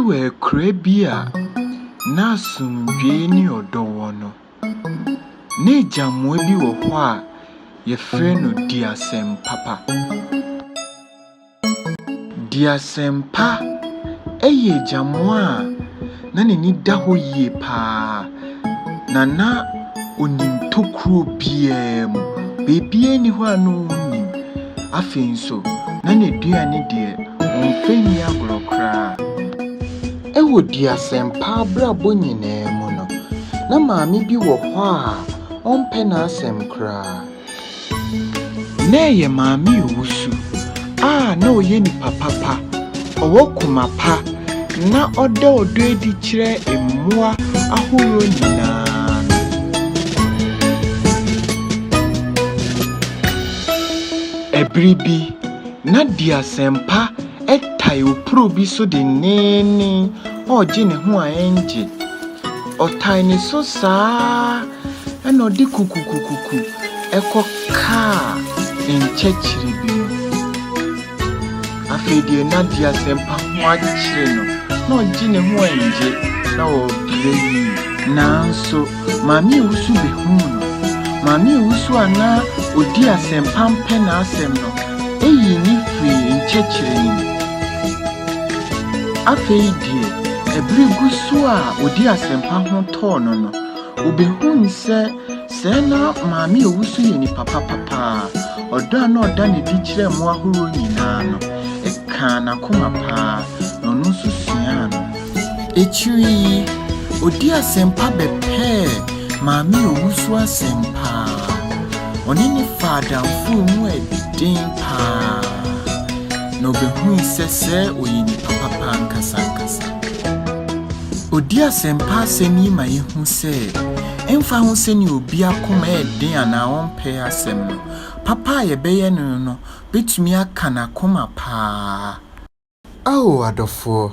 ewe krebia na sumdwe ni odowo no ne jamwe bi wo ho a ye frɛ no ASEMPA. ASEMPA eye jamwe a na ni da ho yie pa na onim tokro bia mu bebie ni ho anu onim afenso na ne duane de onfeni agorokra ewo ASEMPA brabo nyina mu no na maami bi wo ho a onpe na asem kra na ye maami owusu na oye ni papa owo kuma pa na odo edi kire emmoa ahoro nyina ebribi na ASEMPA etai opro bi so de nene oje ne ho a enje otai ne so saa ena odi kukukukuku ekoka enchechiri bi afedie na ASEMPA ho achire no na oje ne ho enje na o breyi nanso mami usu be hu no mami usu ana odi ASEMPA mpe na asem no eyi ni free enchechiri ni afeidie ebrigu so a odi ASEMPA ho to no obehun se na maami owusu ye ni papa odo na oda ne di kire mo ahoro nyina no eka na koma pa no no susua no echiri odi ASEMPA bepe maami owusu ASEMPA oni ni fada fu mu edin pa no behun se oyi ni papa nkasa odi ASEMPA semi ma yehu se emfa ho se ni obi akoma edin ana onpe asem no papa ye beye no betumi aka na koma pa adofo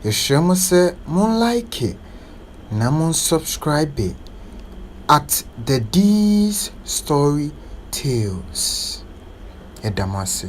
ye hwemo se mon like na mon subscribe at the D's Story Tales edamase